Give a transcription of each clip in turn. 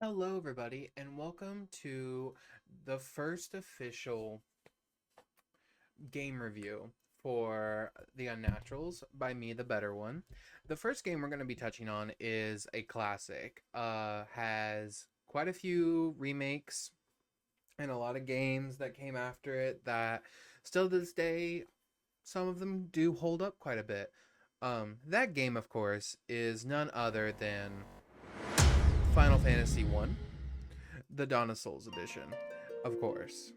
Hello, everybody, and welcome to the first official game review for the Unnaturals by me, the better one. The first game we're going to be touching on is a classic. Has quite a few remakes and a lot of games that came after it that still to this day, some of them do hold up quite a bit. That game, of course, is none other than Final Fantasy One, the Dawn of Souls edition, of course.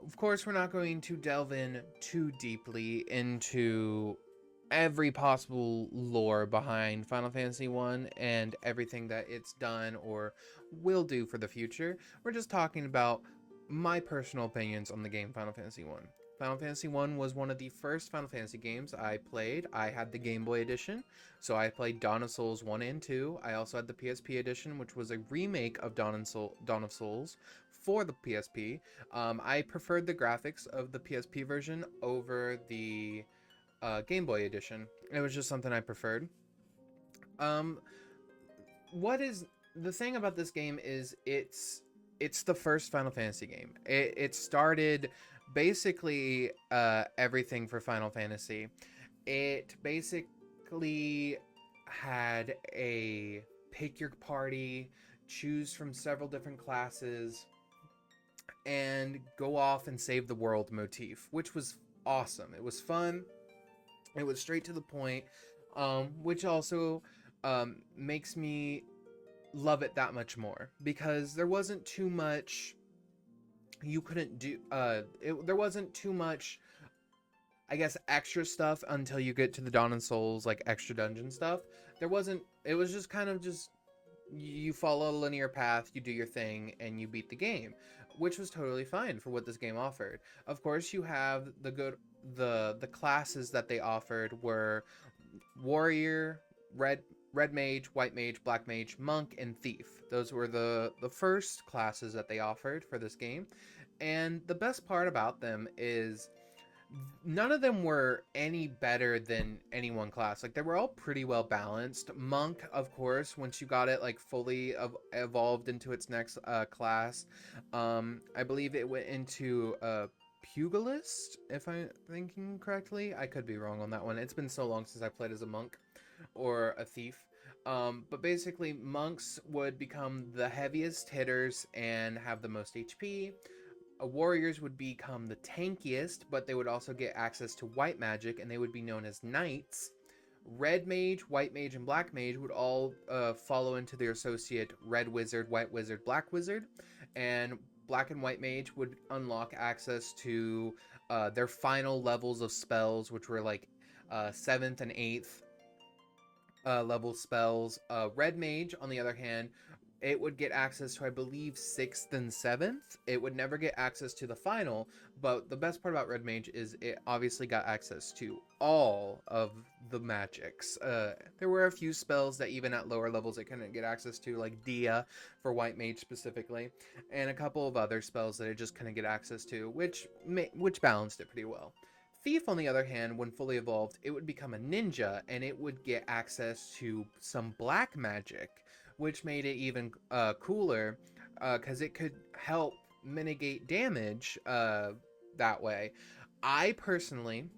Of course, we're not going to delve in too deeply into every possible lore behind Final Fantasy 1 and everything that it's done or will do for the future. We're just talking about my personal opinions on the game Final Fantasy 1. Final Fantasy 1 was one of the first Final Fantasy games I played. I had the Game Boy edition, so I played Dawn of Souls 1 and 2. I also had the PSP edition, which was a remake of Dawn of Souls for the PSP. I preferred the graphics of the PSP version over the Game Boy edition. It was just something I preferred. Um, what is the thing about this game is it's the first Final Fantasy game. It started basically everything for Final Fantasy. It basically had a pick your party, choose from several different classes, and go off and save the world motif, which was awesome. It was fun. It was straight to the point, which also makes me love it that much more because there wasn't too much you couldn't do. There wasn't too much, I guess, extra stuff until you get to the Dawn and Souls, like extra dungeon stuff. There wasn't. It was just kind of just you follow a linear path, you do your thing, and you beat the game, which was totally fine for what this game offered. Of course, you have the classes that they offered were warrior, red mage, white mage, black mage, monk, and thief. Those were the first classes that they offered for this game. And the best part about them is none of them were any better than any one class. Like they were all pretty well balanced. Monk, of course, once you got it like fully evolved into its next class, I believe it went into pugilist, if I'm thinking correctly. I could be wrong on that one. It's been so long since I played as a monk or a thief. But basically, monks would become the heaviest hitters and have the most HP. Warriors would become the tankiest, but they would also get access to white magic, and they would be known as knights. Red mage, white mage, and black mage would all follow into their associate red wizard, white wizard, black wizard, and black and white mage would unlock access to their final levels of spells, which were like 7th and 8th level spells. Red mage, on the other hand, it would get access to, I believe, 6th and 7th. It would never get access to the final, but the best part about Red Mage is it obviously got access to all of the magics. There were a few spells that even at lower levels it couldn't get access to, like Dia for White Mage specifically, and a couple of other spells that it just couldn't get access to, which balanced it pretty well. Thief, on the other hand, when fully evolved, it would become a ninja, and it would get access to some black magic, which made it even cooler because it could help mitigate damage that way. I personally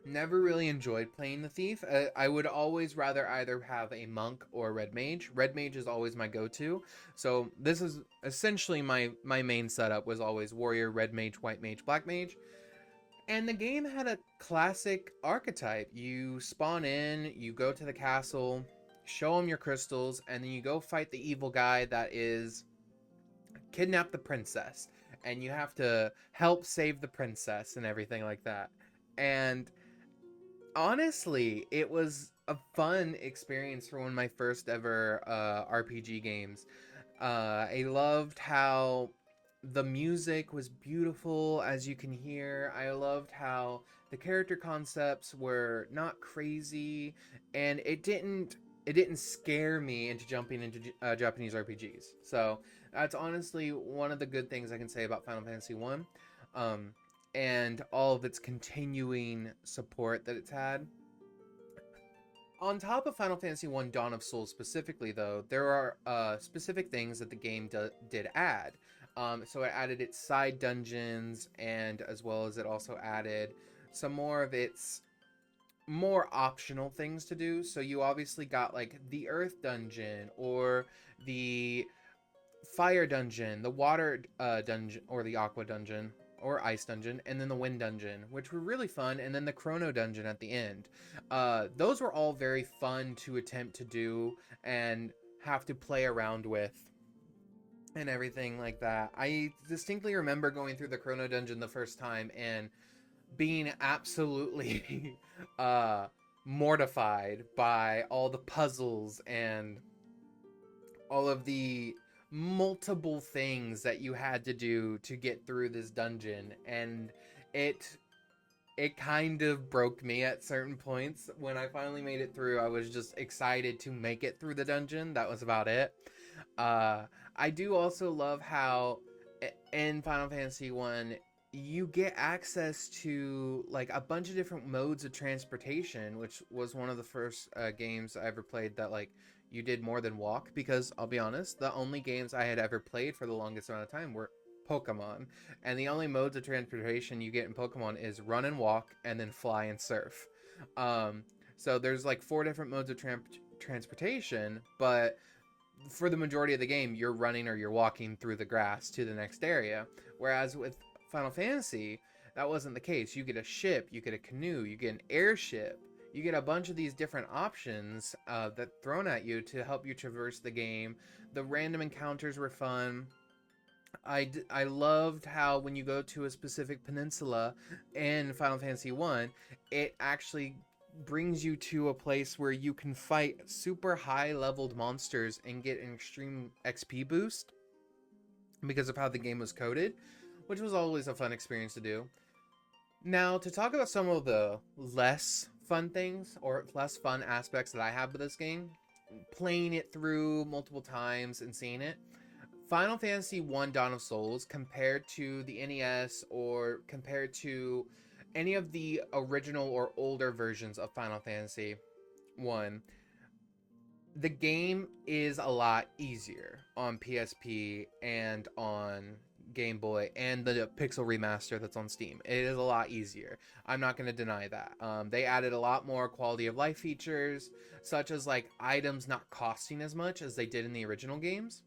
never really enjoyed playing the thief. I would always rather either have a monk or a red mage. Red mage is always my go-to. So this is essentially my main setup was always warrior, red mage, white mage, black mage. And the game had a classic archetype. You spawn in, you go to the castle, show them your crystals, and then you go fight the evil guy that is kidnap the princess. And you have to help save the princess and everything like that. And honestly, it was a fun experience for one of my first ever RPG games. I loved how the music was beautiful, as you can hear. I loved how the character concepts were not crazy, and it didn't scare me into jumping into Japanese RPGs. So that's honestly one of the good things I can say about Final Fantasy One, and all of its continuing support that it's had. On top of Final Fantasy One Dawn of Souls specifically, though, there are specific things that the game did add. So it added its side dungeons, and as well as it also added some more of its more optional things to do. So you obviously got like the Earth dungeon, or the Fire dungeon, the Water dungeon, or the Aqua dungeon, or Ice dungeon, and then the Wind dungeon, which were really fun, and then the Chrono dungeon at the end. Those were all very fun to attempt to do and have to play around with and everything like that. I distinctly remember going through the Chrono dungeon the first time and being absolutely mortified by all the puzzles and all of the multiple things that you had to do to get through this dungeon, and it kind of broke me at certain points. When I finally made it through, I was just excited to make it through the dungeon. That was about it. I do also love how in Final Fantasy 1 you get access to like a bunch of different modes of transportation, which was one of the first games I ever played that like you did more than walk, because I'll be honest, the only games I had ever played for the longest amount of time were Pokemon, and the only modes of transportation you get in Pokemon is run and walk, and then fly and surf. So there's like 4 different modes of transportation, but for the majority of the game, you're running or you're walking through the grass to the next area. Whereas with Final Fantasy, that wasn't the case. You get a ship, you get a canoe, you get an airship, you get a bunch of these different options that thrown at you to help you traverse the game. The random encounters were fun. I loved how when you go to a specific peninsula in Final Fantasy 1, it actually brings you to a place where you can fight super high leveled monsters and get an extreme XP boost because of how the game was coded, which was always a fun experience to do. Now, to talk about some of the less fun things or less fun aspects that I have with this game, playing it through multiple times and seeing it, Final Fantasy 1 Dawn of Souls, compared to the NES or compared to any of the original or older versions of Final Fantasy 1, the game is a lot easier on PSP and on Game Boy and the Pixel remaster that's on Steam. It is a lot easier. I'm not going to deny that. They added a lot more quality of life features, such as like items not costing as much as they did in the original games.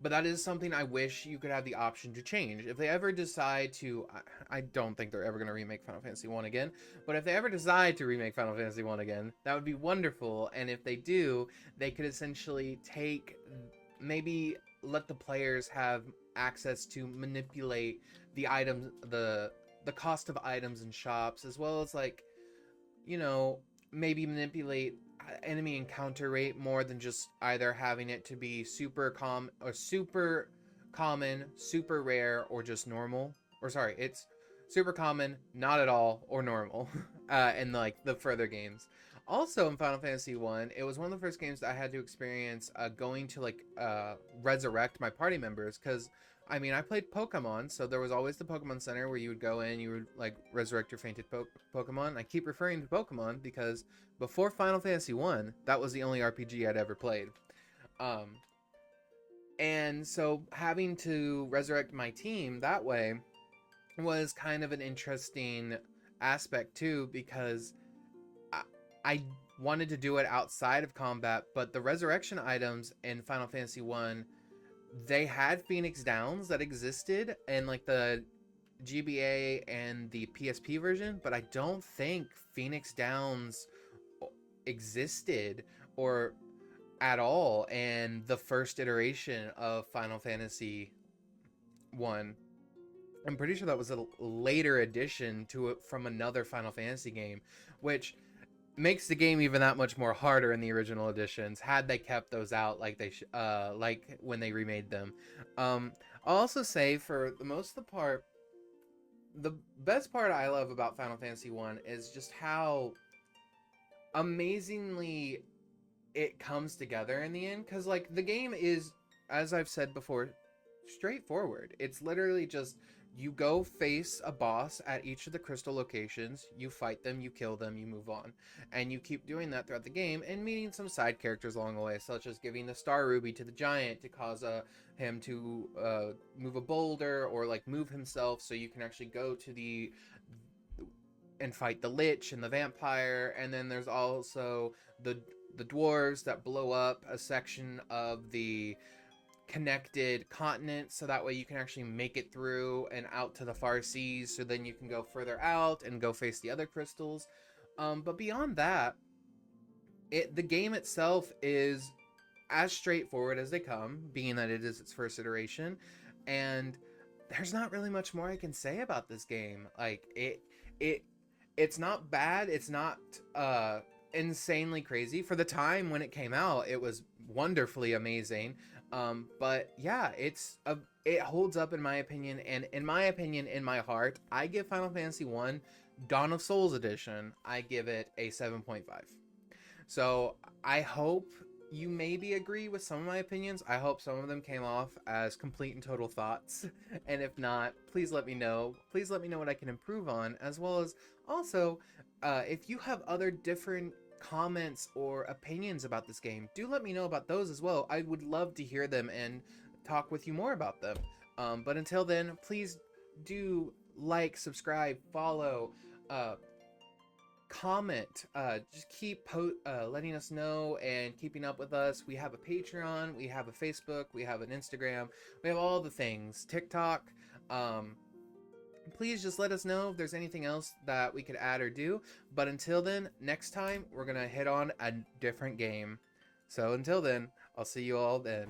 But that is something I wish you could have the option to change. If they ever decide to, I don't think they're ever going to remake Final Fantasy 1 again, but if they ever decide to remake Final Fantasy 1 again, that would be wonderful. And if they do, they could essentially maybe let the players have access to manipulate the items, the cost of items in shops, as well as like, maybe manipulate enemy encounter rate more than just either having it to be super common, super rare, or just normal. Or sorry, it's super common, not at all, or normal in like the further games. Also in Final Fantasy 1, it was one of the first games that I had to experience going to like resurrect my party members, because I mean, I played Pokemon, so there was always the Pokemon Center where you would go in, you would like resurrect your fainted Pokemon. I keep referring to Pokemon because before Final Fantasy 1, that was the only RPG I'd ever played. And so having to resurrect my team that way was kind of an interesting aspect too, because I wanted to do it outside of combat, but the resurrection items in Final Fantasy 1, they had Phoenix Downs that existed in like the GBA and the PSP version, but I don't think Phoenix Downs existed or at all in the first iteration of Final Fantasy 1. I'm pretty sure that was a later addition to it from another Final Fantasy game, which makes the game even that much more harder in the original editions had they kept those out like they like when they remade them. I'll also say, for the most of the part, the best part I love about Final Fantasy 1 is just how amazingly it comes together in the end, because like the game is, as I've said before, straightforward. It's literally just you go face a boss at each of the crystal locations, you fight them, you kill them, you move on. And you keep doing that throughout the game and meeting some side characters along the way, such as giving the star ruby to the giant to cause him to move a boulder, or like move himself so you can actually go to the and fight the lich and the vampire. And then there's also the dwarves that blow up a section of the connected continent, so that way you can actually make it through and out to the far seas, so then you can go further out and go face the other crystals. But beyond that, the game itself is as straightforward as they come, being that it is its first iteration, and there's not really much more I can say about this game. Like it's not bad, it's not insanely crazy. For the time when it came out, it was wonderfully amazing. But yeah, it holds up in my opinion, and in my opinion, in my heart, I give Final Fantasy 1 Dawn of Souls edition, I give it a 7.5. So I hope you maybe agree with some of my opinions. I hope some of them came off as complete and total thoughts. And if not, please let me know. Please let me know what I can improve on, as well as also, if you have other different comments or opinions about this game, do let me know about those as well. I would love to hear them and talk with you more about them. But until then, please do like, subscribe, follow, comment, just keep letting us know and keeping up with us. We have a Patreon, we have a Facebook, we have an Instagram, we have all the things, TikTok. Please just let us know if there's anything else that we could add or do. But until then, next time we're gonna hit on a different game. So until then, I'll see you all then.